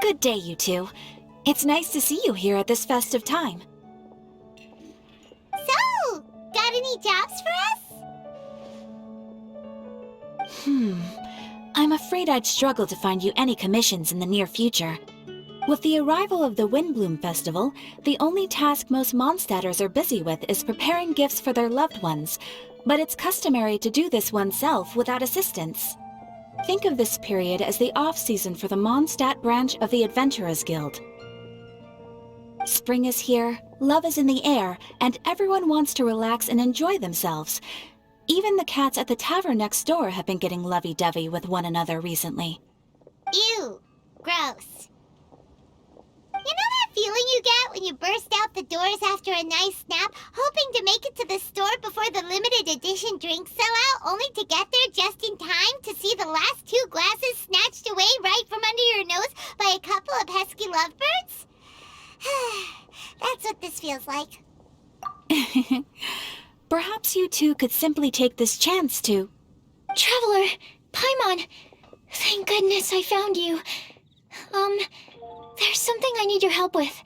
Good day, you two. It's nice to see you here at this festive time. So, got any jobs for us? I'm afraid I'd struggle to find you any commissions in the near future. With the arrival of the Windblume Festival, the only task most Mondstadters are busy with is preparing gifts for their loved ones, but it's customary to do this oneself without assistance. Think of this period as the off-season for the Mondstadt branch of the Adventurers Guild. Spring is here, love is in the air, and everyone wants to relax and enjoy themselves. Even the cats at the tavern next door have been getting lovey-dovey with one another recently. Ew. Gross. You know that feeling you get when you burst out the doors after a nice nap, hoping to make it to the store before the limited edition drinks sell out, only to get there just in time to see the last 2 glasses snatched away right from under your nose by a couple of pesky lovebirds? That's what this feels like. Perhaps you two could simply take this chance to... Traveler! Paimon! Thank goodness I found you. There's something I need your help with.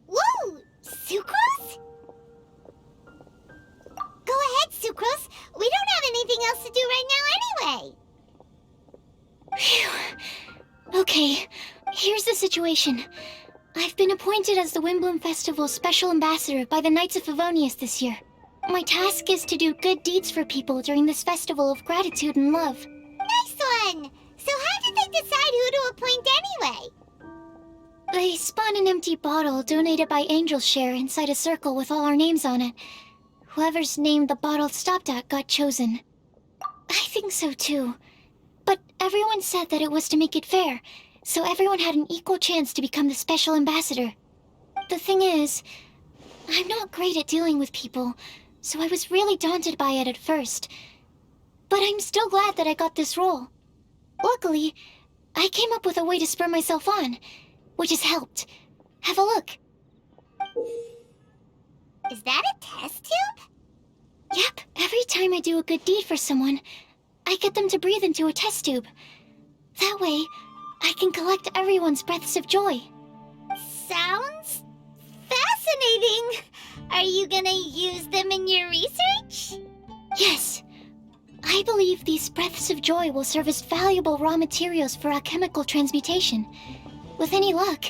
Whoa! Sucrose? Go ahead, Sucrose. We don't have anything else to do right now anyway. Phew. Okay, here's the situation. I've been appointed as the Windblume Festival's special ambassador by the Knights of Favonius this year. My task is to do good deeds for people during this festival of gratitude and love. Nice one! So how did they decide who to appoint anyway? They spun an empty bottle donated by Angel's Share inside a circle with all our names on it. Whoever's name the bottle stopped at got chosen. I think so too. But everyone said that it was to make it fair, so everyone had an equal chance to become the special ambassador. The thing is, I'm not great at dealing with people, so I was really daunted by it at first. But I'm still glad that I got this role. Luckily, I came up with a way to spur myself on, which has helped. Have a look. Is that a test tube? Yep, every time I do a good deed for someone, I get them to breathe into a test tube. That way, I can collect everyone's breaths of joy. Sounds fascinating. Are you gonna use them in your research? Yes. I believe these breaths of joy will serve as valuable raw materials for alchemical transmutation. With any luck,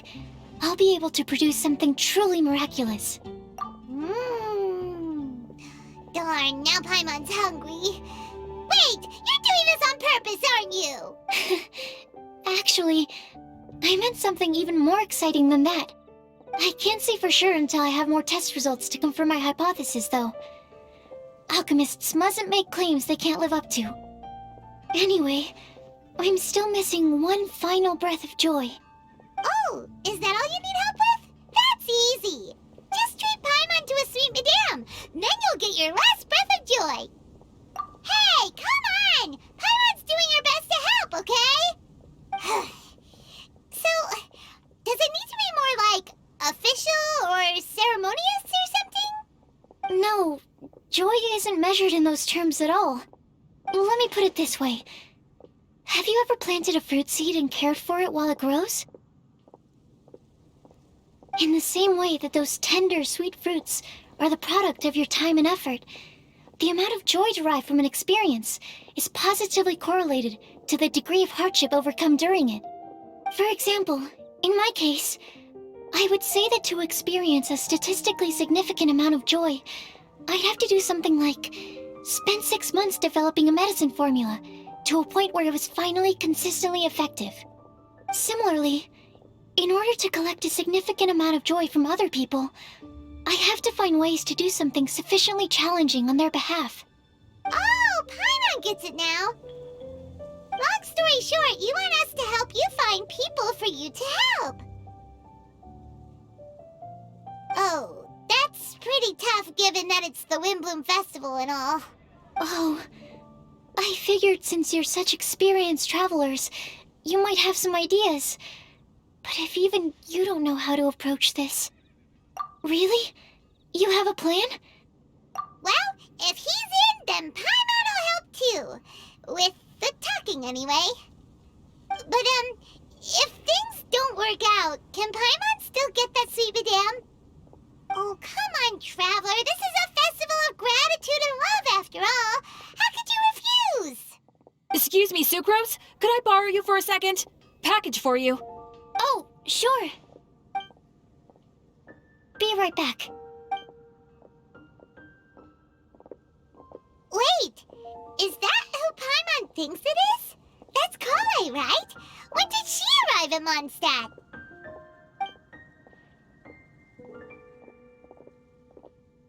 I'll be able to produce something truly miraculous. Darn, now Paimon's hungry. Wait, you're doing this on purpose, aren't you? Actually, I meant something even more exciting than that. I can't say for sure until I have more test results to confirm my hypothesis, though. Alchemists mustn't make claims they can't live up to. Anyway, I'm still missing one final breath of joy. Oh, is that all you need help with? That's easy. Just treat Paimon to a sweet madame. Then you'll get your last breath of joy. Hey, come on! Paimon's doing her best to help, okay? So, does it need to be more like official or ceremonious or something? No, joy isn't measured in those terms at all. Let me put it this way. Have you ever planted a fruit seed and cared for it while it grows? In the same way that those tender, sweet fruits are the product of your time and effort, the amount of joy derived from an experience is positively correlated to the degree of hardship overcome during it. For example, in my case, I would say that to experience a statistically significant amount of joy, I'd have to do something like spend 6 months developing a medicine formula to a point where it was finally consistently effective. Similarly, in order to collect a significant amount of joy from other people, I have to find ways to do something sufficiently challenging on their behalf. Oh, Paimon gets it now. Long story short, you want us to help you find people for you to help. Oh, that's pretty tough given that it's the Windblume Festival and all. Oh, I figured since you're such experienced travelers, you might have some ideas. But if even you don't know how to approach this... Really? You have a plan? Well, if he's in, then Paimon will help too. With the talking, anyway. But, if things work out. Can Paimon still get that sweet madame? Oh, come on, Traveler. This is a festival of gratitude and love, after all. How could you refuse? Excuse me, Sucrose? Could I borrow you for a second? Package for you. Oh, sure. Be right back. Wait, is that who Paimon thinks it is? That's Kale, right? When did she arrive in Mondstadt?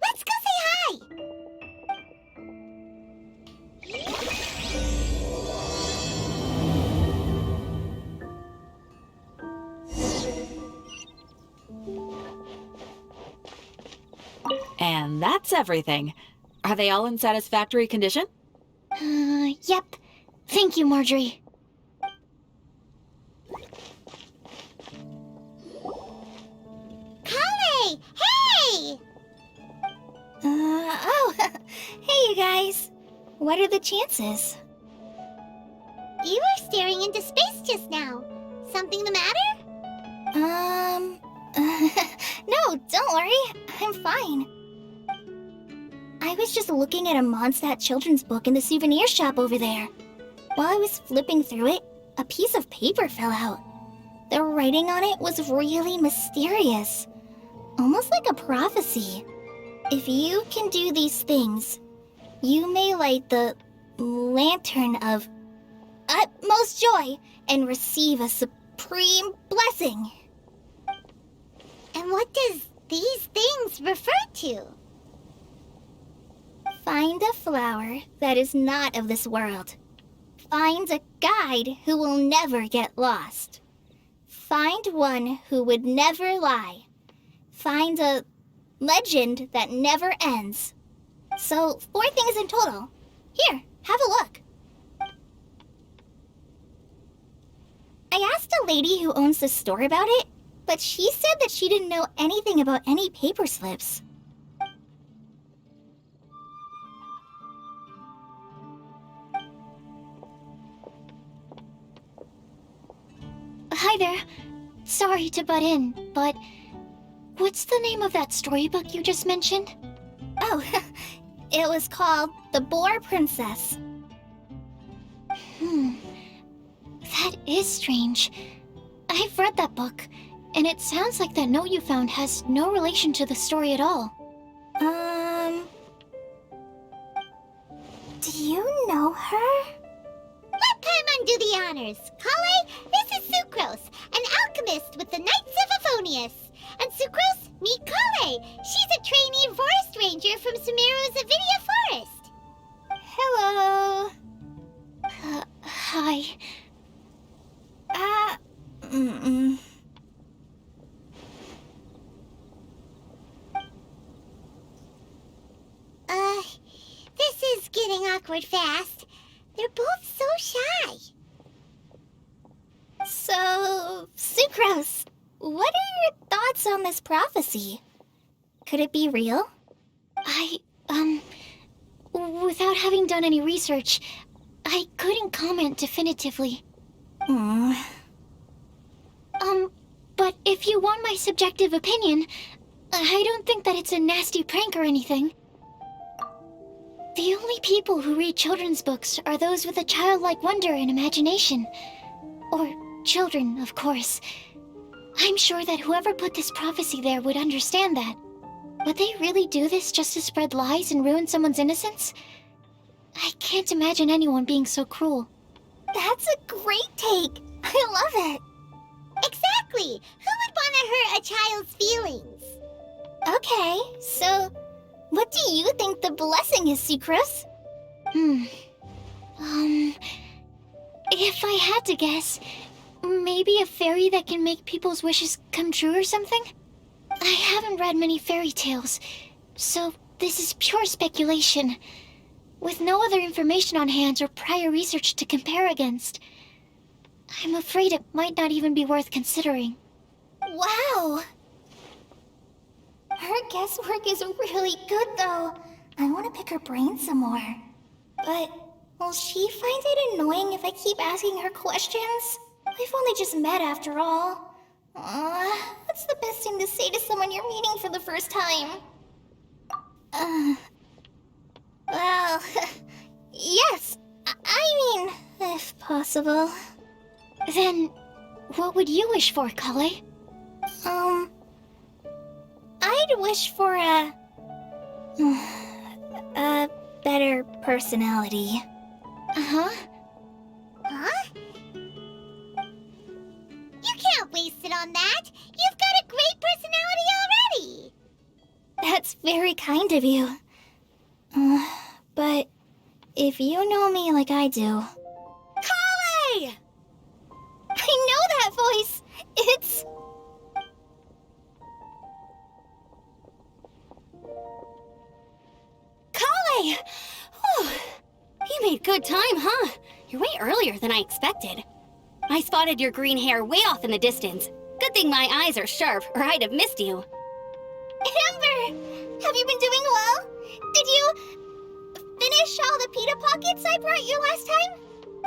Let's go say hi! And that's everything. Are they all in satisfactory condition? Yep. Thank you, Marjorie. Kale! Hey! Oh, hey you guys. What are the chances? You were staring into space just now. Something the matter? No, don't worry. I'm fine. I was just looking at a Mondstadt children's book in the souvenir shop over there. While I was flipping through it, a piece of paper fell out. The writing on it was really mysterious. Almost like a prophecy. If you can do these things, you may light the lantern of utmost joy and receive a supreme blessing. And what does these things refer to? Find a flower that is not of this world. Find a guide who will never get lost. Find one who would never lie. Find a legend that never ends. So, 4 things in total. Here, have a look. I asked a lady who owns the store about it, but she said that she didn't know anything about any paper slips. Hi there. Sorry to butt in, but what's the name of that storybook you just mentioned? Oh, it was called The Boar Princess. That is strange. I've read that book, and it sounds like that note you found has no relation to the story at all. Do you know her? Let Paimon do the honors. Kale, this is Sucrose, an alchemist with the Knights of Favonius. And Sucrose, meet Kale. She's a trainee forest ranger from Sumeru's Avidia Forest. Hello. Hi. This is getting awkward fast. They're both so shy. So, Sucrose, what are your thoughts on this prophecy? Could it be real? Without having done any research, I couldn't comment definitively. But if you want my subjective opinion, I don't think that it's a nasty prank or anything. The only people who read children's books are those with a childlike wonder and imagination. Or children, of course. I'm sure that whoever put this prophecy there would understand that. Would they really do this just to spread lies and ruin someone's innocence? I can't imagine anyone being so cruel. That's a great take. I love it. Exactly. Who would want to hurt a child's feelings? Okay, so what do you think the blessing is, Sucrose? If I had to guess, maybe a fairy that can make people's wishes come true or something? I haven't read many fairy tales, so this is pure speculation. With no other information on hand or prior research to compare against, I'm afraid it might not even be worth considering. Wow! Her guesswork is really good, though. I want to pick her brain some more. But will she find it annoying if I keep asking her questions? We've only just met after all. What's the best thing to say to someone you're meeting for the first time? Well, yes. I mean, if possible. Then, what would you wish for, Kale? I'd wish for a better personality. Uh-huh. Huh? You can't waste it on that! You've got a great personality already! That's very kind of you. But if you know me like I do... Kale! I know that voice! It's... Kale! Whew. You made good time, huh? You're way earlier than I expected. I spotted your green hair way off in the distance. Good thing my eyes are sharp, or I'd have missed you. Amber! Have you been doing well? Did you... finish all the pita pockets I brought you last time?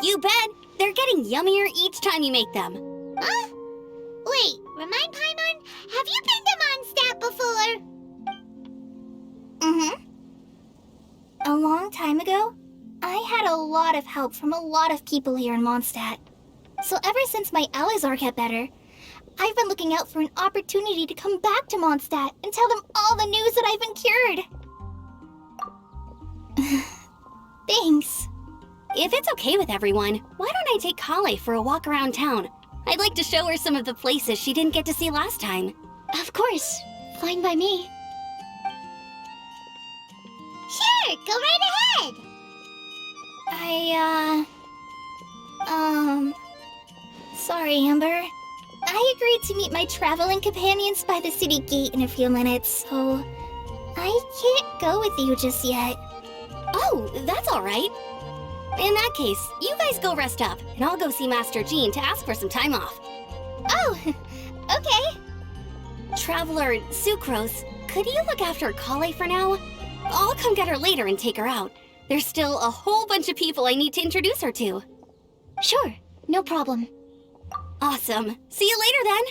You bet! They're getting yummier each time you make them. Huh? Wait, remind Paimon, have you been to Mondstadt before? Mm-hmm. A long time ago, I had a lot of help from a lot of people here in Mondstadt. So ever since my Alizar got better, I've been looking out for an opportunity to come back to Mondstadt and tell them all the news that I've been cured. Thanks. If it's okay with everyone, why don't I take Kale for a walk around town? I'd like to show her some of the places she didn't get to see last time. Of course. Fine by me. Sure, go right ahead. Sorry, Amber. I agreed to meet my traveling companions by the city gate in a few minutes, so I can't go with you just yet. Oh, that's all right. In that case, you guys go rest up, and I'll go see Master Jean to ask for some time off. Oh, okay. Traveler Sucrose, could you look after Kale for now? I'll come get her later and take her out. There's still a whole bunch of people I need to introduce her to. Sure, no problem. Awesome. See you later then.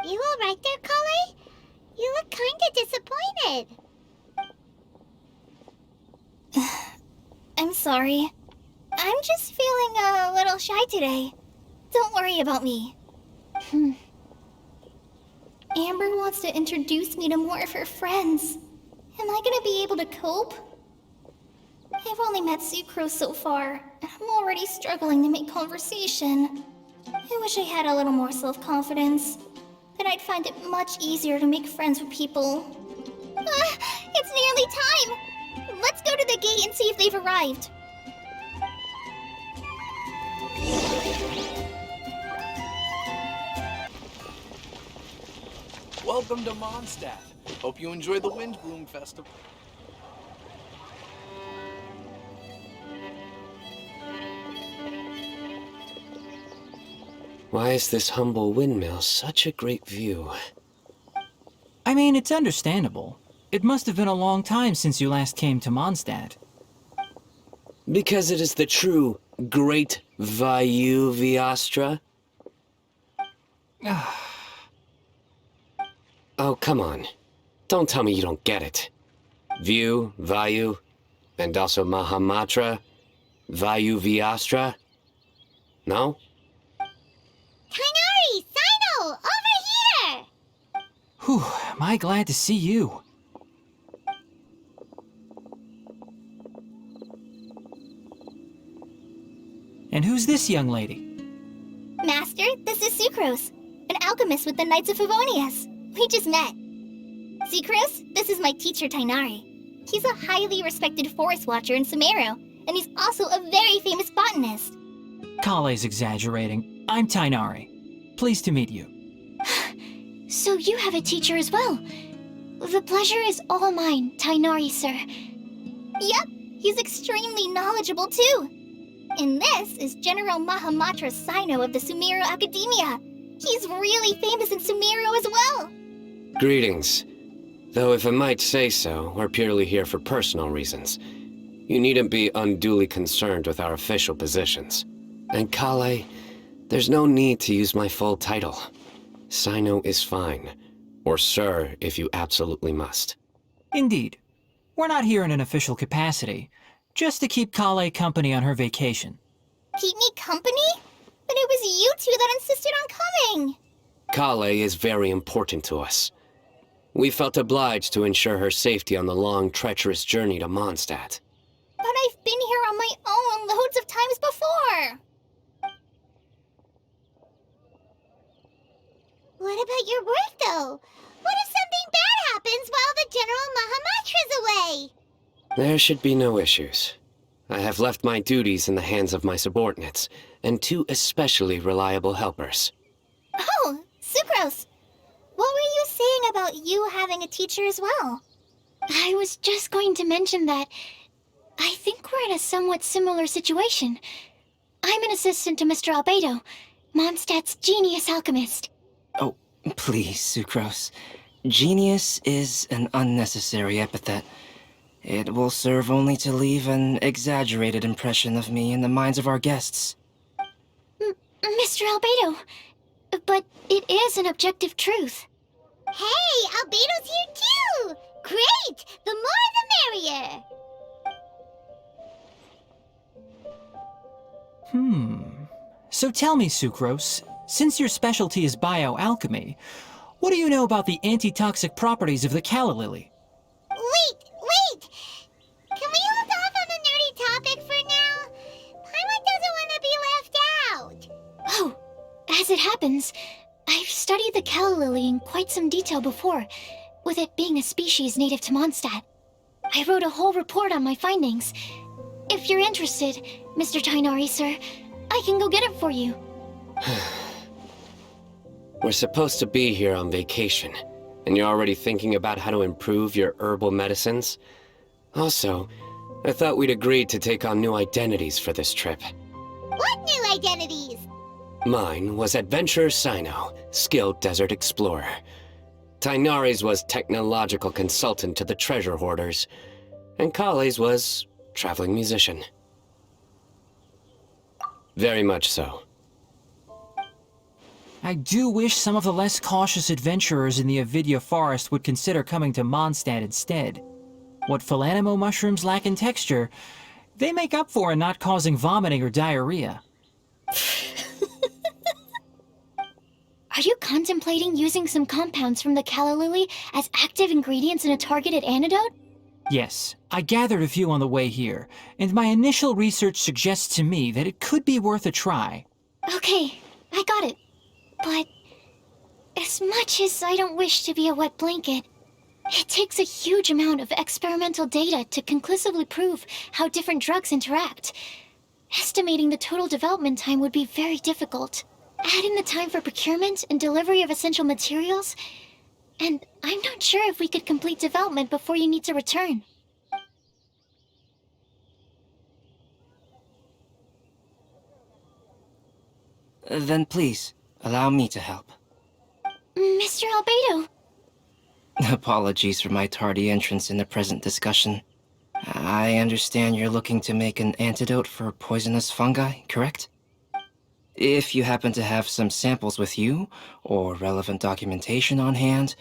You all right there, Kale? You look kinda disappointed. I'm sorry. I'm just feeling a little shy today. Don't worry about me. Amber wants to introduce me to more of her friends. Am I gonna be able to cope? I've only met Sucrose so far, and I'm already struggling to make conversation. I wish I had a little more self-confidence. Then I'd find it much easier to make friends with people. It's nearly time! Let's go to the gate and see if they've arrived. Welcome to Mondstadt. Hope you enjoy the Windblume Festival. Why is this humble windmill such a great view? I mean, it's understandable. It must have been a long time since you last came to Mondstadt. Because it is the true Great Vayu Viastra? Oh, come on. Don't tell me you don't get it. View, Vayu, and also Mahamatra, Vayu Viastra? No? Kainari! Sino! Over here! Whew, am I glad to see you. And who's this young lady? Master, this is Sucrose, an alchemist with the Knights of Favonius. We just met. Sucrose, this is my teacher, Tainari. He's a highly respected forest watcher in Sumeru, and he's also a very famous botanist. Kale's exaggerating. I'm Tainari. Pleased to meet you. So you have a teacher as well. The pleasure is all mine, Tainari, sir. Yep, he's extremely knowledgeable too. And this is General Mahamatra Sino of the Sumeru Academia. He's really famous in Sumeru as well. Greetings. Though if I might say so, we're purely here for personal reasons. You needn't be unduly concerned with our official positions. And Kale, there's no need to use my full title. Sino is fine. Or sir, if you absolutely must. Indeed. We're not here in an official capacity, just to keep Kale company on her vacation. Keep me company? But it was you two that insisted on coming. Kale is very important to us. We felt obliged to ensure her safety on the long, treacherous journey to Mondstadt. But I've been here on my own loads of times before. What about your work, though? What if something bad happens while the General Mahamatra's away? There should be no issues. I have left my duties in the hands of my subordinates, and 2 especially reliable helpers. Oh, Sucrose. What were you saying about you having a teacher as well? I was just going to mention that I think we're in a somewhat similar situation. I'm an assistant to Mr. Albedo, Mondstadt's genius alchemist. Oh, please, Sucrose. Genius is an unnecessary epithet. It will serve only to leave an exaggerated impression of me in the minds of our guests. Mr. Albedo, but it is an objective truth. Hey, Albedo's here too! Great! The more the merrier! So tell me, Sucrose, since your specialty is bioalchemy, what do you know about the antitoxic properties of the calla lily? Wait! Can we hold off on the nerdy topic for now? Paimon doesn't want to be left out. Oh, as it happens, I've studied the calla lily in quite some detail before, with it being a species native to Mondstadt. I wrote a whole report on my findings. If you're interested, Mr. Tainari, sir, I can go get it for you. We're supposed to be here on vacation, and you're already thinking about how to improve your herbal medicines? Also, I thought we'd agreed to take on new identities for this trip. What new identities? Mine was Adventurer Sino, skilled desert explorer. Tainari's was technological consultant to the treasure hoarders, and Kale's was traveling musician. Very much so. I do wish some of the less cautious adventurers in the Avidya forest would consider coming to Mondstadt instead. What Philanimo mushrooms lack in texture, they make up for in not causing vomiting or diarrhea. Are you contemplating using some compounds from the calla lily as active ingredients in a targeted antidote? Yes, I gathered a few on the way here, and my initial research suggests to me that it could be worth a try. Okay, I got it. But as much as I don't wish to be a wet blanket, it takes a huge amount of experimental data to conclusively prove how different drugs interact. Estimating the total development time would be very difficult. Add in the time for procurement and delivery of essential materials, and I'm not sure if we could complete development before you need to return. Then please, allow me to help. Mr. Albedo. Apologies for my tardy entrance in the present discussion. I understand you're looking to make an antidote for poisonous fungi, correct? If you happen to have some samples with you, or relevant documentation on hand,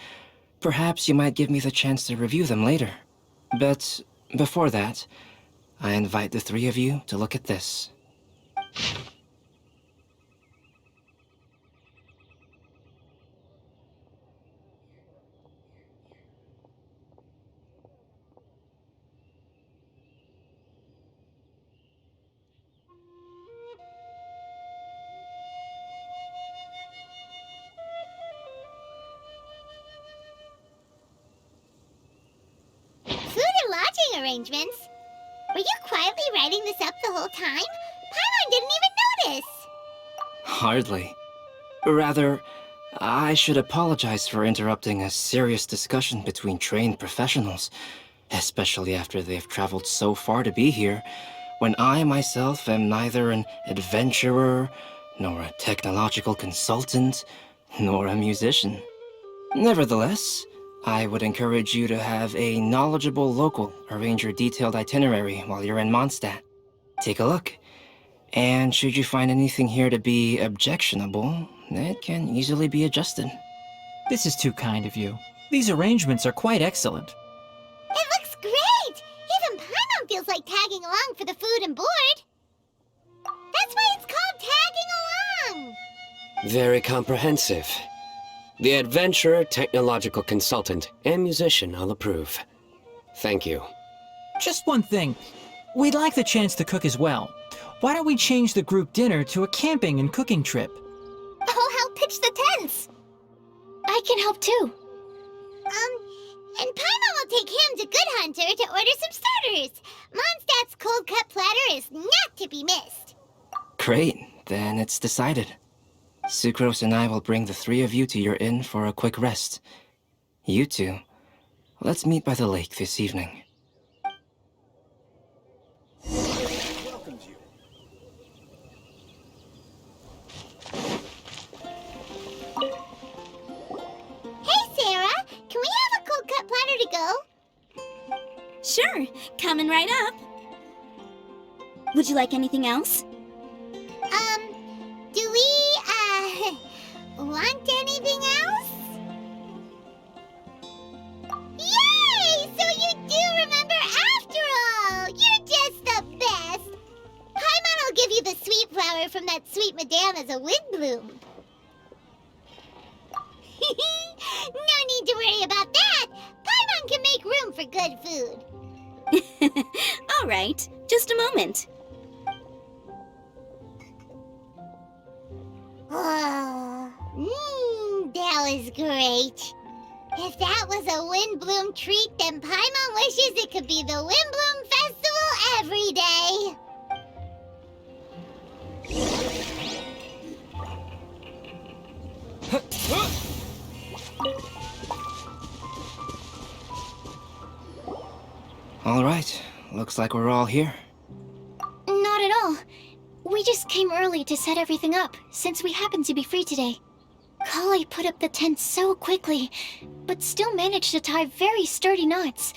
perhaps you might give me the chance to review them later. But before that, I invite the 3 of you to look at this. Food and lodging arrangements? Were you quietly writing this up the whole time? Paimon didn't even notice! Hardly. Rather, I should apologize for interrupting a serious discussion between trained professionals, especially after they've traveled so far to be here, when I myself am neither an adventurer, nor a technological consultant, nor a musician. Nevertheless, I would encourage you to have a knowledgeable local arrange your detailed itinerary while you're in Mondstadt. Take a look, and should you find anything here to be objectionable, it can easily be adjusted. This is too kind of you. These arrangements are quite excellent. It looks great! Even Paimon feels like tagging along for the food and board. That's why it's called tagging along! Very comprehensive. The adventurer, technological consultant, and musician all approve. Thank you. Just one thing. We'd like the chance to cook as well. Why don't we change the group dinner to a camping and cooking trip? I'll help pitch the tents. I can help too. And Paimon will take him to Good Hunter to order some starters. Mondstadt's cold-cut platter is not to be missed. Great, then it's decided. Sucrose and I will bring the three of you to your inn for a quick rest. You two, let's meet by the lake this evening. Welcomes you. Hey, Sarah! Can we have a cold-cut platter to go? Sure, coming right up. Would you like anything else? Do we, want anything else? Yay! So you do remember after all! You're just the best! Paimon will give you the sweet flower from that sweet madame as a Windblume. No need to worry about that! Paimon can make room for good food. All right, just a moment. That was great. If that was a Windblume treat, then Paimon wishes it could be the Windblume Festival every day. All right, looks like we're all here. Not at all. We just came early to set everything up, since we happen to be free today. Kale put up the tent so quickly, but still managed to tie very sturdy knots.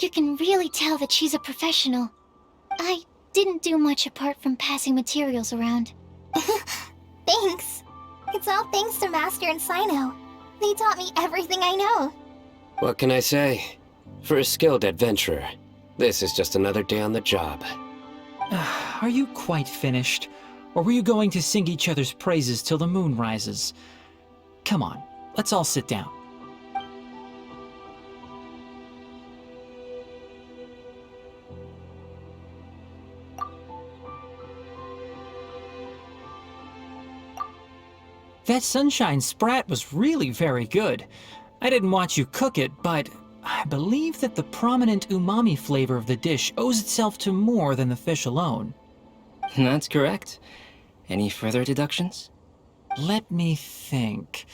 You can really tell that she's a professional. I didn't do much apart from passing materials around. Thanks. It's all thanks to Master and Sino. They taught me everything I know. What can I say? For a skilled adventurer, this is just another day on the job. Are you quite finished? Or were you going to sing each other's praises till the moon rises? Come on, let's all sit down. That sunshine sprat was really very good. I didn't watch you cook it, but I believe that the prominent umami flavor of the dish owes itself to more than the fish alone. That's correct. Any further deductions? Let me think.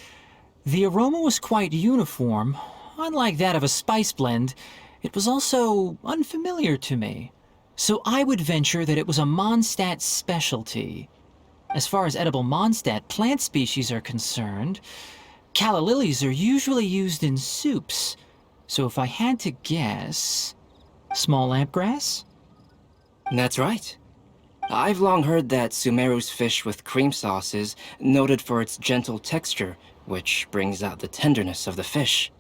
The aroma was quite uniform. Unlike that of a spice blend, it was also unfamiliar to me. So I would venture that it was a Mondstadt specialty. As far as edible Mondstadt plant species are concerned, calla lilies are usually used in soups. So if I had to guess... small lampgrass? That's right. I've long heard that Sumeru's fish with cream sauce is noted for its gentle texture, which brings out the tenderness of the fish.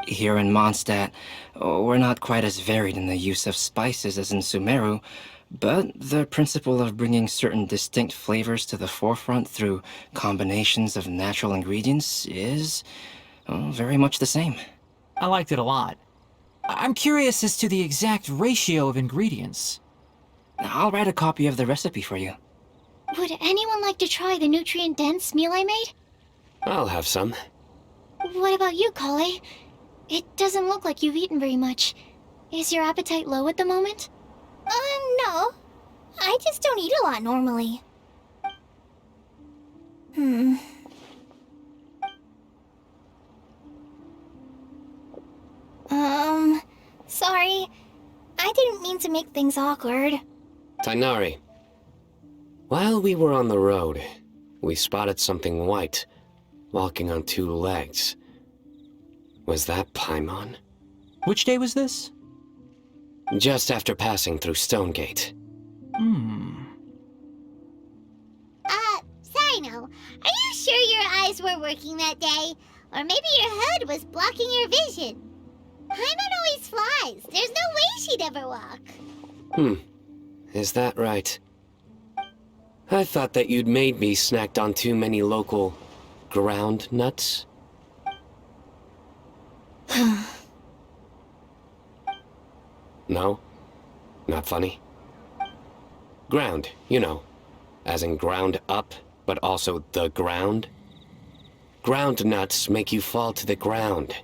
Here in Mondstadt, we're not quite as varied in the use of spices as in Sumeru, but the principle of bringing certain distinct flavors to the forefront through combinations of natural ingredients is very much the same. I liked it a lot. I'm curious as to the exact ratio of ingredients. I'll write a copy of the recipe for you. Would anyone like to try the nutrient-dense meal I made? I'll have some. What about you, Kale? It doesn't look like you've eaten very much. Is your appetite low at the moment? No. I just don't eat a lot normally. Sorry. I didn't mean to make things awkward. Tainari. While we were on the road, we spotted something white, walking on two legs. Was that Paimon? Which day was this? Just after passing through Stonegate. Sino, are you sure your eyes were working that day? Or maybe your hood was blocking your vision? Paimon always flies. There's no way she'd ever walk. Is that right? I thought that you'd made me snacked on too many local ground nuts. No? Not funny? Ground, you know. As in ground up, but also the ground. Ground nuts make you fall to the ground.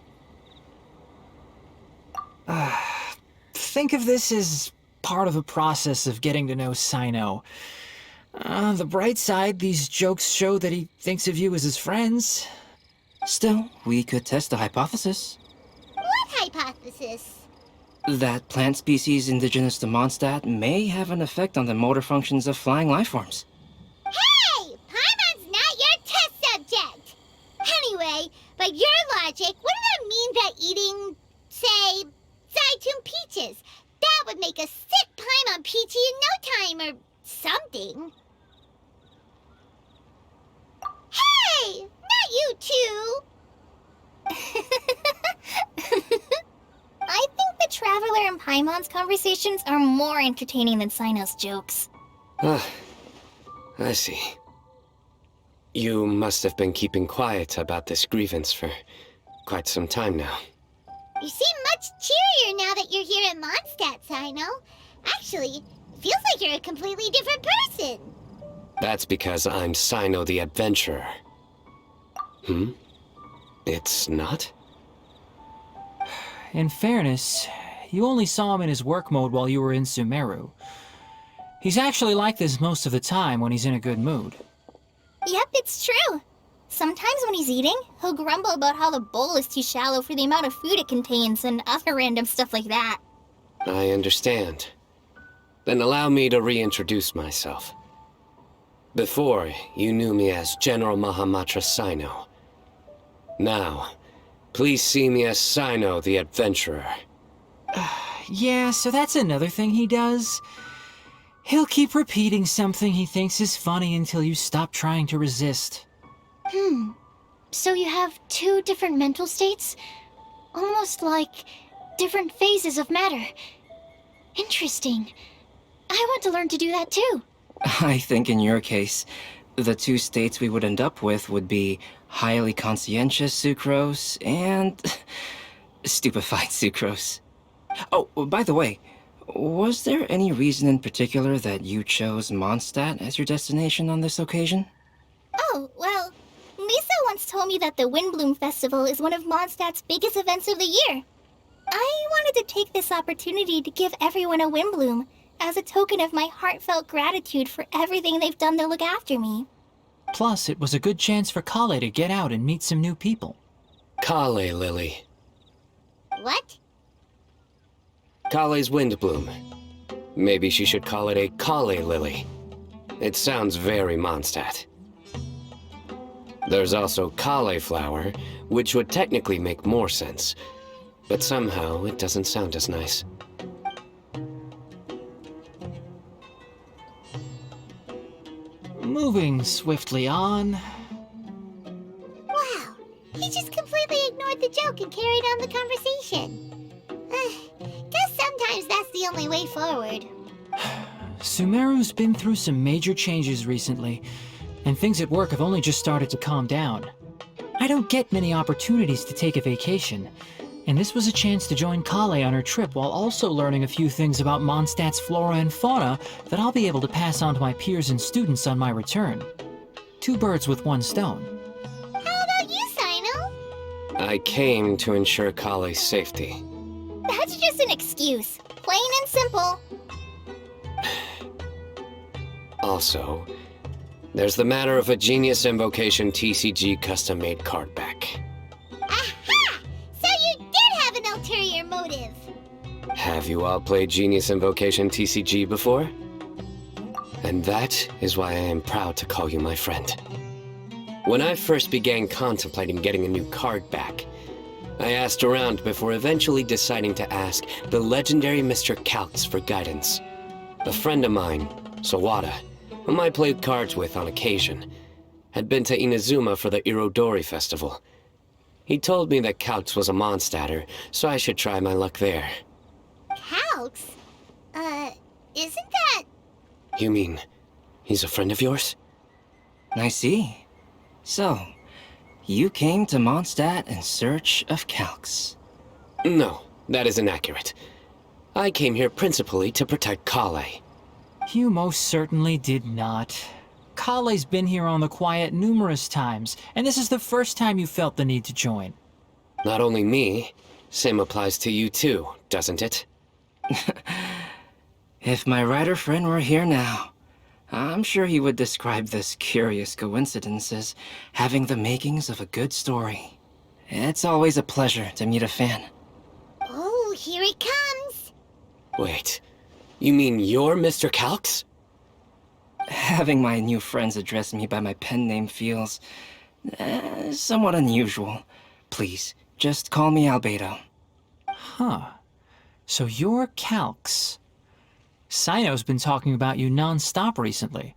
Think of this as part of the process of getting to know Sino. On the bright side, these jokes show that he thinks of you as his friends. Still, we could test the hypothesis. What hypothesis? That plant species indigenous to Mondstadt may have an effect on the motor functions of flying lifeforms. Hey! Paimon's not your test subject! Anyway, by your logic, wouldn't that mean that eating, say, Zaitun peaches, that would make a sick Paimon peachy in no time or something? Hey! Not you two! I think the Traveler and Paimon's conversations are more entertaining than Sino's jokes. I see. You must have been keeping quiet about this grievance for quite some time now. You seem much cheerier now that you're here in Mondstadt, Sino. Actually, it feels like you're a completely different person. That's because I'm Sino the Adventurer. It's not? In fairness, you only saw him in his work mode while you were in Sumeru. He's actually like this most of the time when he's in a good mood. Yep, it's true. Sometimes when he's eating, he'll grumble about how the bowl is too shallow for the amount of food it contains and other random stuff like that. I understand. Then allow me to reintroduce myself. Before, you knew me as General Mahamatra Sino. Now, please see me as Sino the Adventurer. Yeah, so that's another thing he does. He'll keep repeating something he thinks is funny until you stop trying to resist. So you have two different mental states? Almost like different phases of matter. Interesting. I want to learn to do that too. I think in your case, the two states we would end up with would be highly conscientious sucrose and stupefied sucrose. Oh, by the way, was there any reason in particular that you chose Mondstadt as your destination on this occasion? Oh, well, Lisa once told me that the Windblume Festival is one of Mondstadt's biggest events of the year. I wanted to take this opportunity to give everyone a Windblume as a token of my heartfelt gratitude for everything they've done to look after me. Plus, it was a good chance for Kale to get out and meet some new people. Kale Lily. What? Kale's Windblume. Maybe she should call it a Kale Lily. It sounds very Mondstadt. There's also cauliflower, which would technically make more sense, but somehow it doesn't sound as nice. Moving swiftly on. Wow, he just completely ignored the joke and carried on the conversation. Guess sometimes that's the only way forward. Sumeru's been through some major changes recently, and things at work have only just started to calm down. I don't get many opportunities to take a vacation, and this was a chance to join Kale on her trip while also learning a few things about Mondstadt's flora and fauna that I'll be able to pass on to my peers and students on my return. Two birds with one stone. How about you, Sino? I came to ensure Kale's safety. That's just an excuse. Plain and simple. Also, there's the matter of a Genius Invocation TCG custom-made card back. Aha! So you did have an ulterior motive. Have you all played Genius Invocation TCG before? And that is why I am proud to call you my friend. When I first began contemplating getting a new card back, I asked around before eventually deciding to ask the legendary Mr. Calx for guidance. A friend of mine, Sawada, whom I played cards with on occasion, had been to Inazuma for the Irodori Festival. He told me that Calx was a Mondstadter, so I should try my luck there. Calx? Isn't that... You mean, he's a friend of yours? I see. So, you came to Mondstadt in search of Calx. No, that is inaccurate. I came here principally to protect Kale. You most certainly did not. Kale's been here on the quiet numerous times, and this is the first time you felt the need to join. Not only me, same applies to you too, doesn't it? If my writer friend were here now, I'm sure he would describe this curious coincidence as having the makings of a good story. It's always a pleasure to meet a fan. Oh, here it comes. Wait, you mean you're Mr. Calx? Having my new friends address me by my pen name feels... somewhat unusual. Please, just call me Albedo. Huh. So you're Calx. Sino's been talking about you non-stop recently.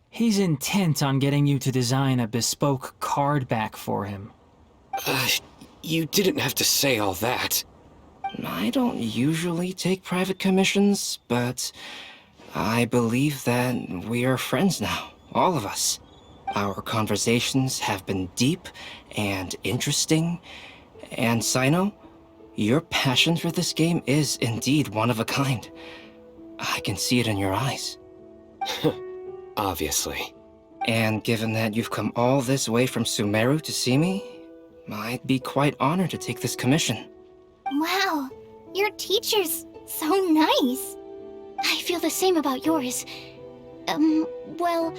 He's intent on getting you to design a bespoke card back for him. You didn't have to say all that. I don't usually take private commissions, but I believe that we are friends now, all of us. Our conversations have been deep and interesting, and Sino, your passion for this game is indeed one of a kind. I can see it in your eyes. Obviously. And given that you've come all this way from Sumeru to see me, I'd be quite honored to take this commission. Wow, your teacher's so nice. I feel the same about yours. Well,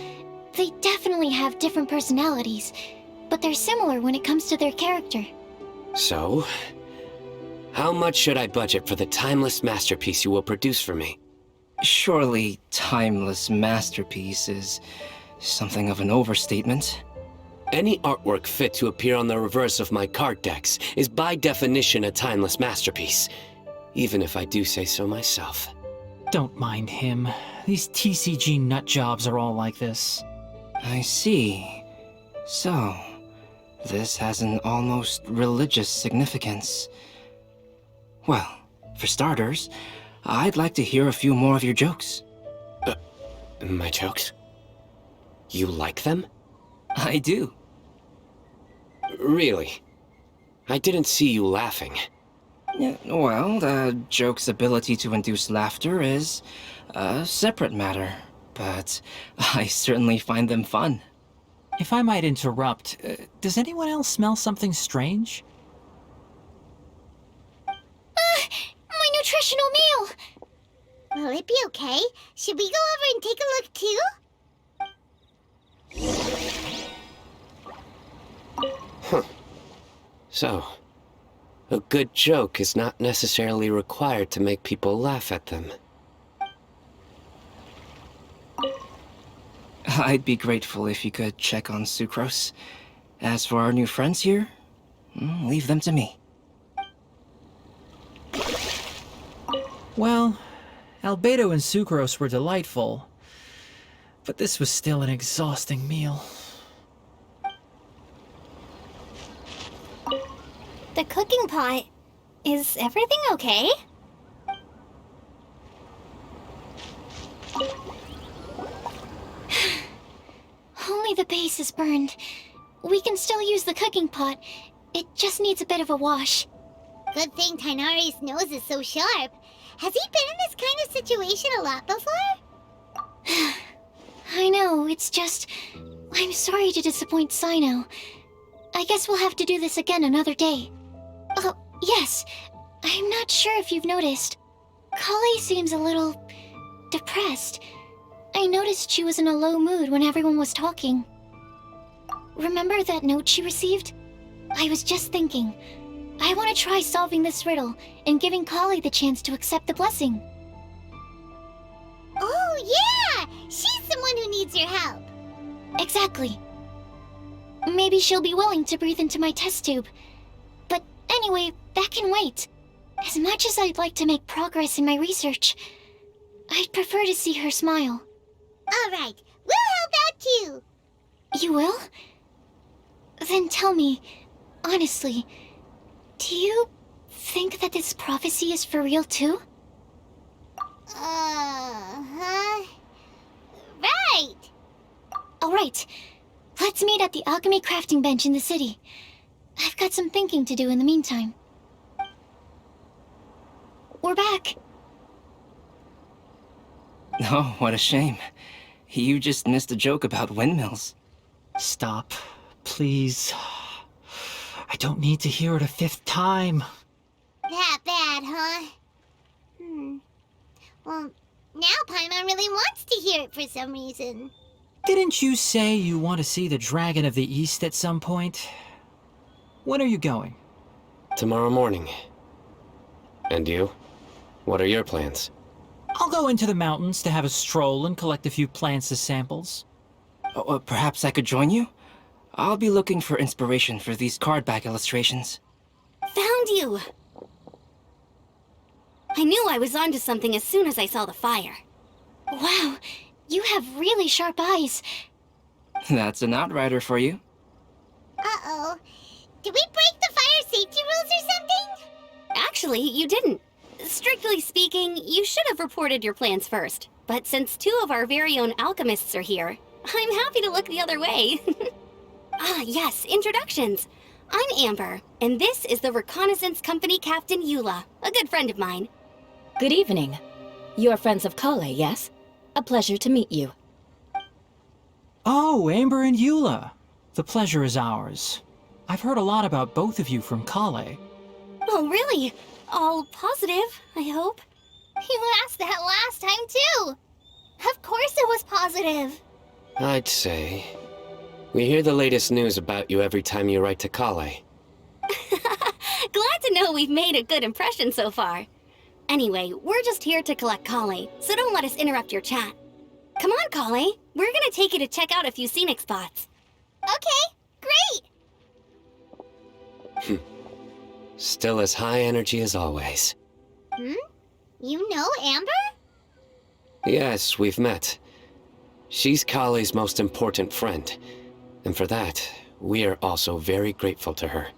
they definitely have different personalities, but they're similar when it comes to their character. So, how much should I budget for the timeless masterpiece you will produce for me? Surely, timeless masterpiece is something of an overstatement. Any artwork fit to appear on the reverse of my card decks is by definition a timeless masterpiece, even if I do say so myself. Don't mind him. These TCG nut jobs are all like this. I see. So, this has an almost religious significance. Well, for starters, I'd like to hear a few more of your jokes. My jokes? You like them? I do. Really? I didn't see you laughing. Yeah, well, the joke's ability to induce laughter is a separate matter, but I certainly find them fun. If I might interrupt, does anyone else smell something strange? My nutritional meal! Will it be okay? Should we go over and take a look too? So, a good joke is not necessarily required to make people laugh at them. I'd be grateful if you could check on Sucrose. As for our new friends here, leave them to me. Well, Albedo and Sucrose were delightful, but this was still an exhausting meal. The cooking pot. Is everything okay? Only the base is burned. We can still use the cooking pot. It just needs a bit of a wash. Good thing Tainari's nose is so sharp. Has he been in this kind of situation a lot before? I know, it's just... I'm sorry to disappoint Sino. I guess we'll have to do this again another day. Oh, yes. I'm not sure if you've noticed. Kale seems a little... depressed. I noticed she was in a low mood when everyone was talking. Remember that note she received? I was just thinking. I want to try solving this riddle and giving Kale the chance to accept the blessing. Oh, yeah! She's someone who needs your help. Exactly. Maybe she'll be willing to breathe into my test tube. But Anyway, that can wait. As much as I'd like to make progress in my research, I'd prefer to see her smile. All right, we'll help out too. You will? Then tell me, honestly, do you think that this prophecy is for real too? Huh? Right. Alright, let's meet at the alchemy crafting bench in the city. I've got some thinking to do in the meantime. We're back. Oh, what a shame. You just missed a joke about windmills. Stop, please. I don't need to hear it a fifth time. That bad, huh? Well, now Paimon really wants to hear it for some reason. Didn't you say you want to see the Dragon of the East at some point? When are you going? Tomorrow morning. And you? What are your plans? I'll go into the mountains to have a stroll and collect a few plants as samples. Oh, perhaps I could join you? I'll be looking for inspiration for these card back illustrations. Found you! I knew I was onto something as soon as I saw the fire. Wow, you have really sharp eyes. That's an outrider for you. Uh-oh. Did we break the fire safety rules or something? Actually, you didn't. Strictly speaking, you should have reported your plans first. But since two of our very own alchemists are here, I'm happy to look the other way. Ah, yes, introductions. I'm Amber, and this is the Reconnaissance Company Captain Eula, a good friend of mine. Good evening. You are friends of Kale, yes? A pleasure to meet you. Oh, Amber and Eula. The pleasure is ours. I've heard a lot about both of you from Kale. Oh, really? All positive, I hope. You asked that last time, too. Of course it was positive. I'd say... we hear the latest news about you every time you write to Kale. Glad to know we've made a good impression so far. Anyway, we're just here to collect Kale, so don't let us interrupt your chat. Come on, Kale. We're gonna take you to check out a few scenic spots. Okay, great. Still as high energy as always. You know Amber? Yes, we've met. She's Kale's most important friend. And for that, we are also very grateful to her.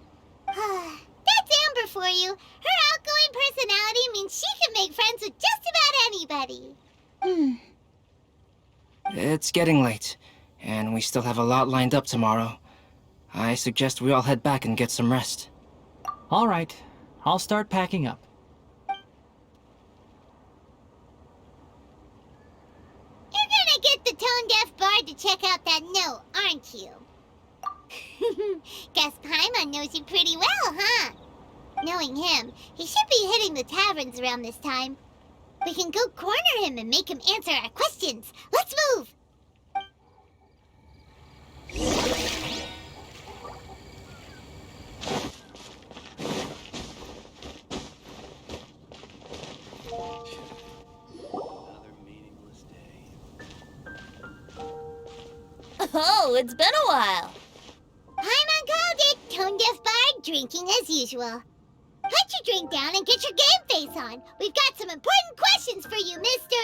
That's Amber for you. Her outgoing personality means she can make friends with just about anybody. It's getting late, and we still have a lot lined up tomorrow. I suggest we all head back and get some rest. All right, I'll start packing up. You're gonna get the tone-deaf bard to check out that note, aren't you? Guess Paimon knows you pretty well, huh? Knowing him, he should be hitting the taverns around this time. We can go corner him and make him answer our questions. Let's move! Oh, it's been a while. Paimon called it. Tone-deaf bard drinking as usual. Put your drink down and get your game face on. We've got some important questions for you, mister.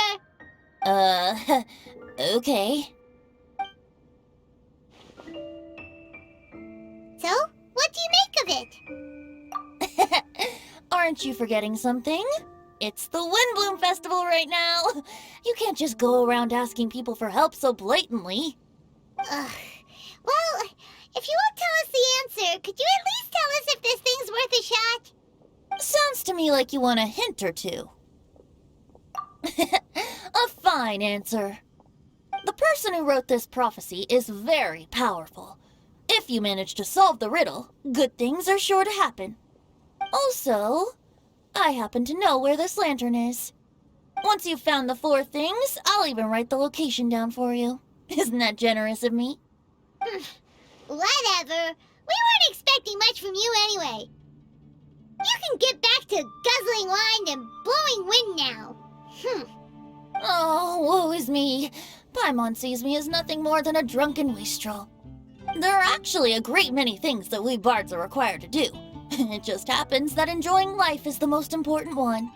Okay. So, what do you make of it? Aren't you forgetting something? It's the Windblume Festival right now. You can't just go around asking people for help so blatantly. Well, if you won't tell us the answer, could you at least tell us if this thing's worth a shot? Sounds to me like you want a hint or two. A fine answer. The person who wrote this prophecy is very powerful. If you manage to solve the riddle, good things are sure to happen. Also, I happen to know where this lantern is. Once you've found the 4 things, I'll even write the location down for you. Isn't that generous of me? Whatever. We weren't expecting much from you anyway. You can get back to guzzling wine and blowing wind now. Oh, woe is me. Paimon sees me as nothing more than a drunken wastrel. There are actually a great many things that we bards are required to do. It just happens that enjoying life is the most important one.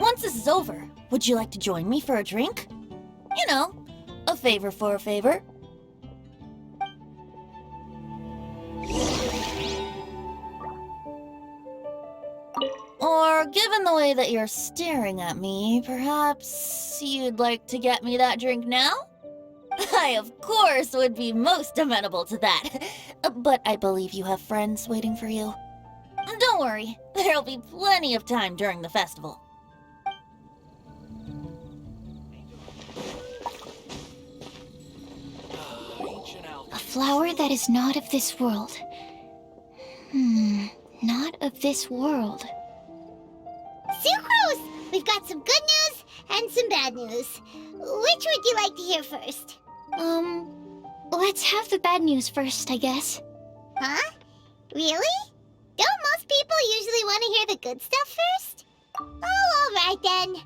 Once this is over, would you like to join me for a drink? You know, a favor for a favor. Or, given the way that you're staring at me, perhaps you'd like to get me that drink now? I, of course, would be most amenable to that. But I believe you have friends waiting for you. Don't worry, there'll be plenty of time during the festival. A flower that is not of this world. Not of this world. Sucrose! We've got some good news and some bad news. Which would you like to hear first? Let's have the bad news first, I guess. Huh? Really? Don't most people usually want to hear the good stuff first? Oh, alright then.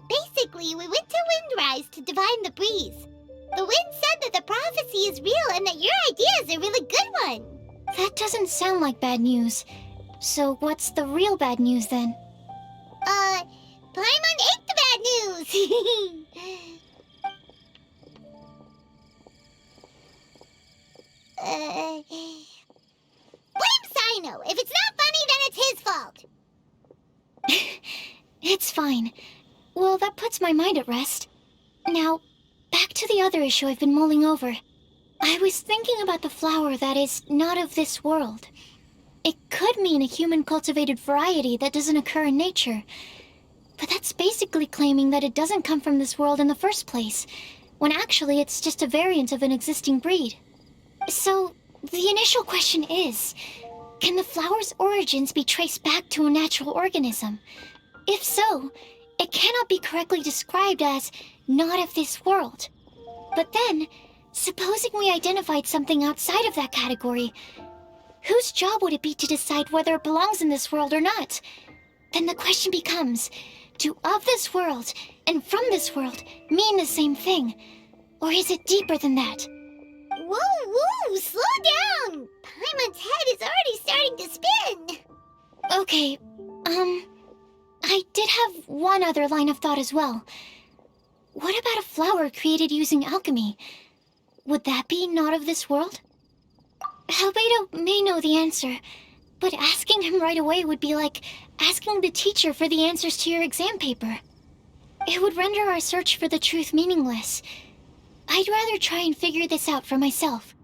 Basically, we went to Windrise to divine the breeze. The wind said that the prophecy is real and that your idea is a really good one. That doesn't sound like bad news. So what's the real bad news then? Paimon ate the bad news! Blame Sino! If it's not funny, then it's his fault! It's fine. Well, that puts my mind at rest. Now, back to the other issue I've been mulling over. I was thinking about the flower that is not of this world. It could mean a human-cultivated variety that doesn't occur in nature. But that's basically claiming that it doesn't come from this world in the first place, when actually it's just a variant of an existing breed. So, the initial question is, can the flower's origins be traced back to a natural organism? If so, it cannot be correctly described as not of this world. But then, supposing we identified something outside of that category, whose job would it be to decide whether it belongs in this world or not? Then the question becomes, do of this world and from this world mean the same thing? Or is it deeper than that? Whoa, slow down! Paimon's head is already starting to spin! Okay, I did have one other line of thought as well. What about a flower created using alchemy? Would that be not of this world? Albedo may know the answer, but asking him right away would be like asking the teacher for the answers to your exam paper. It would render our search for the truth meaningless. I'd rather try and figure this out for myself.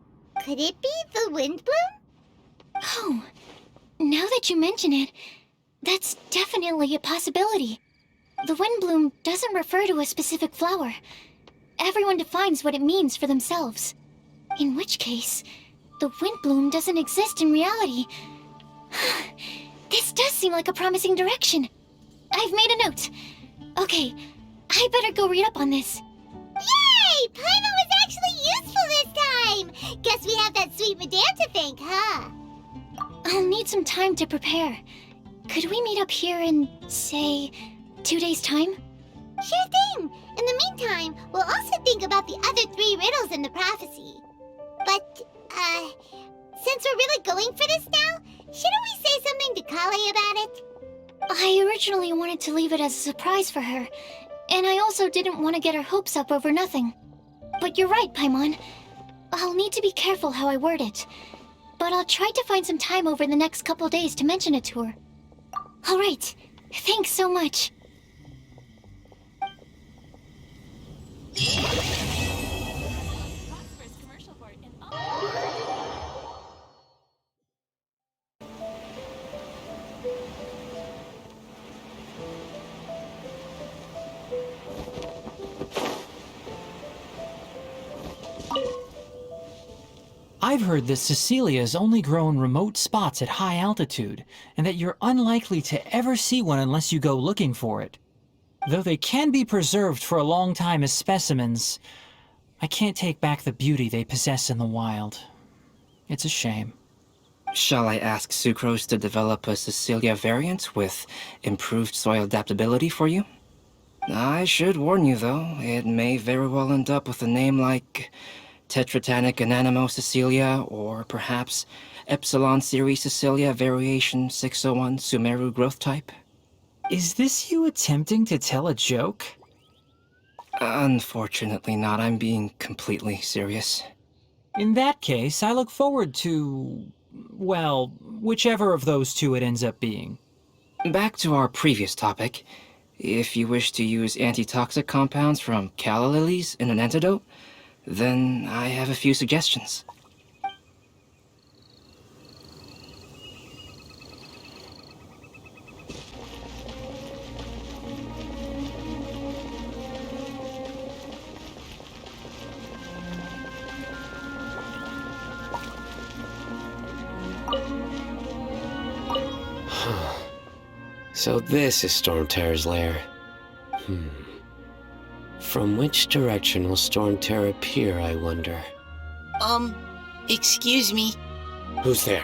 Could it be the Windblume? Oh, now that you mention it, that's definitely a possibility. The Windblume doesn't refer to a specific flower. Everyone defines what it means for themselves. In which case, the Windblume doesn't exist in reality. This does seem like a promising direction. I've made a note. Okay, I better go read up on this. Yay! Paimon was actually useful this time! Guess we have that sweet madame to thank, huh? I'll need some time to prepare. Could we meet up here in, say, 2 days' time? Sure thing! In the meantime, we'll also think about the other 3 riddles in the prophecy. But, since we're really going for this now, shouldn't we say something to Kale about it? I originally wanted to leave it as a surprise for her, and I also didn't want to get her hopes up over nothing. But you're right, Paimon. I'll need to be careful how I word it. But I'll try to find some time over the next couple days to mention it to her. Alright, thanks so much. I've heard that Cecilia's only grow in remote spots at high altitude, and that you're unlikely to ever see one unless you go looking for it. Though they can be preserved for a long time as specimens, I can't take back the beauty they possess in the wild. It's a shame. Shall I ask Sucrose to develop a Cecilia variant with improved soil adaptability for you? I should warn you, though, it may very well end up with a name like Tetratanic Ananimo Cecilia, or perhaps Epsilon Series Cecilia Variation 601 Sumeru Growth Type. Is this you attempting to tell a joke? Unfortunately not, I'm being completely serious. In that case, I look forward to, well, whichever of those two it ends up being. Back to our previous topic. If you wish to use antitoxic compounds from calla lilies in an antidote, then I have a few suggestions. So this is Storm Terror's lair. From which direction will Storm Terror appear, I wonder? Excuse me. Who's there?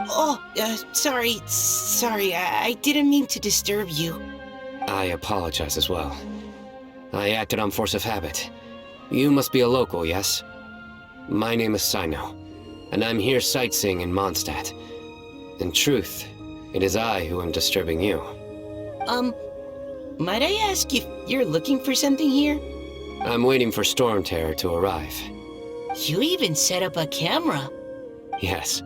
Oh, sorry, I didn't mean to disturb you. I apologize as well. I acted on force of habit. You must be a local, yes? My name is Sino, and I'm here sightseeing in Mondstadt. In truth, it is I who am disturbing you. Might I ask if you're looking for something here? I'm waiting for Storm Terror to arrive. You even set up a camera. Yes.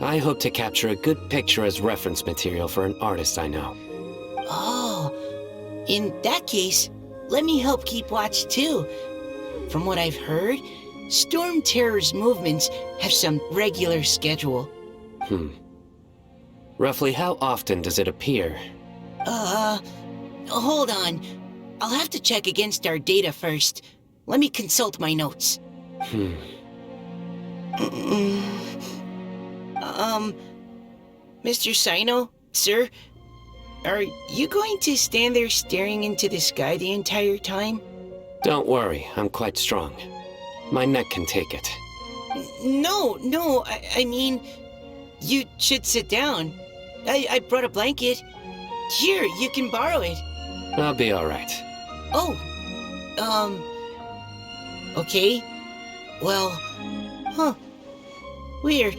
I hope to capture a good picture as reference material for an artist I know. Oh, in that case, let me help keep watch too. From what I've heard, Storm Terror's movements have some regular schedule. Roughly how often does it appear? Hold on. I'll have to check against our data first. Let me consult my notes. Mr. Sino, sir, are you going to stand there staring into the sky the entire time? Don't worry, I'm quite strong. My neck can take it. No, I mean, you should sit down. I brought a blanket. Here, you can borrow it. I'll be alright. Oh, okay. Well, weird.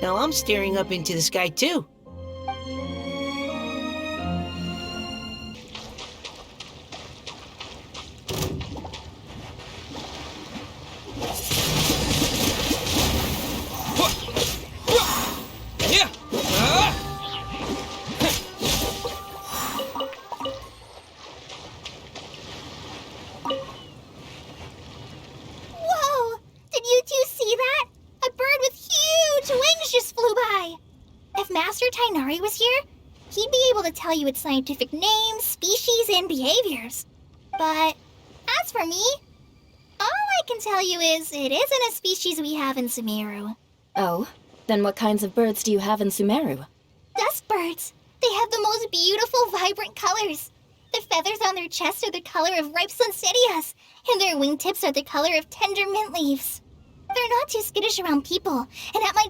Now I'm staring up into the sky too. Whoa! Did you two see that? A bird with huge wings just flew by. If Master Tainari was here, he'd be able to tell you its scientific names, species, and behaviors. But as for me, all I can tell you is it isn't a species we have in Sumeru. Oh? Then what kinds of birds do you have in Sumeru? Dusk birds. They have the most beautiful, vibrant colors. The feathers on their chests are the color of ripe sunsettias, and their wingtips are the color of tender mint leaves. They're not too skittish around people, and at my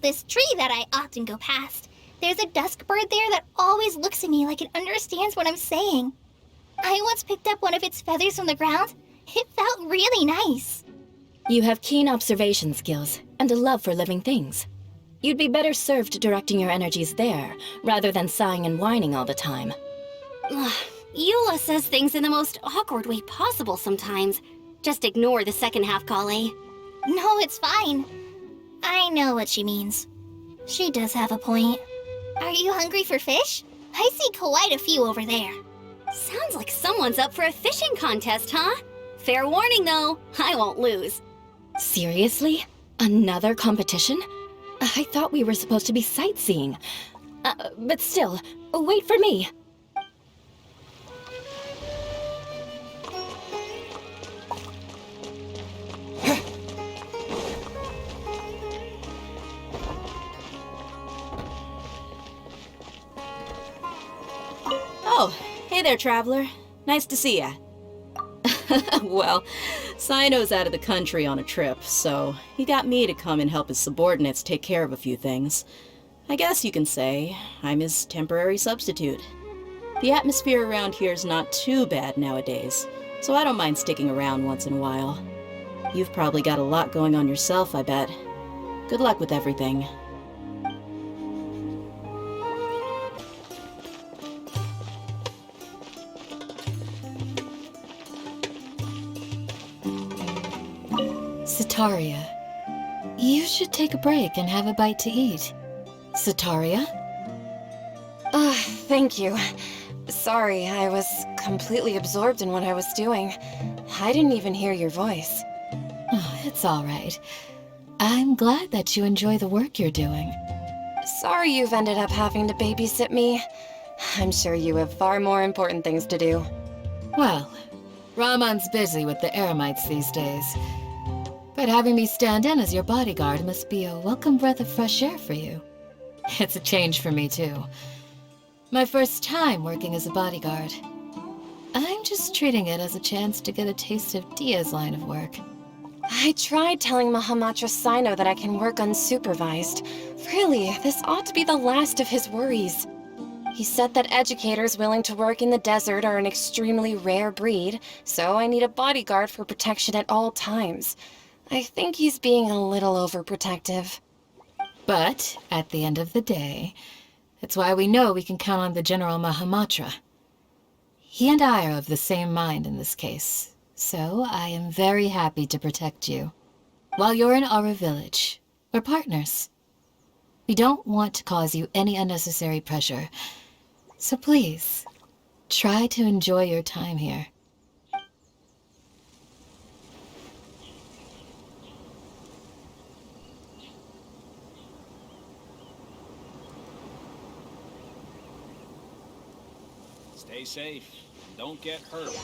this tree that I often go past, there's a dusk bird there that always looks at me like it understands what I'm saying. I once picked up one of its feathers from the ground. It felt really nice. You have keen observation skills and a love for living things. You'd be better served directing your energies there, rather than sighing and whining all the time. Eula says things in the most awkward way possible sometimes. Just ignore the second half, Kale. No, it's fine. I know what she means. She does have a point. Are you hungry for fish? I see quite a few over there. Sounds like someone's up for a fishing contest, huh? Fair warning, though. I won't lose. Seriously? Another competition? I thought we were supposed to be sightseeing. But still, wait for me. Oh, hey there, traveler. Nice to see ya. Well, Sino's out of the country on a trip, so he got me to come and help his subordinates take care of a few things. I guess you can say I'm his temporary substitute. The atmosphere around here is not too bad nowadays, so I don't mind sticking around once in a while. You've probably got a lot going on yourself, I bet. Good luck with everything. Sataria, you should take a break and have a bite to eat. Sataria? Thank you. Sorry, I was completely absorbed in what I was doing. I didn't even hear your voice. Oh, it's all right. I'm glad that you enjoy the work you're doing. Sorry you've ended up having to babysit me. I'm sure you have far more important things to do. Well, Ramon's busy with the Eremites these days. But having me stand in as your bodyguard must be a welcome breath of fresh air for you. It's a change for me, too. My first time working as a bodyguard. I'm just treating it as a chance to get a taste of Dia's line of work. I tried telling Mahamatra Sino that I can work unsupervised. Really, this ought to be the last of his worries. He said that educators willing to work in the desert are an extremely rare breed, so I need a bodyguard for protection at all times. I think he's being a little overprotective. But, at the end of the day, that's why we know we can count on the General Mahamatra. He and I are of the same mind in this case, so I am very happy to protect you. While you're in our village, we're partners. We don't want to cause you any unnecessary pressure, so please, try to enjoy your time here. Stay safe. Don't get hurt.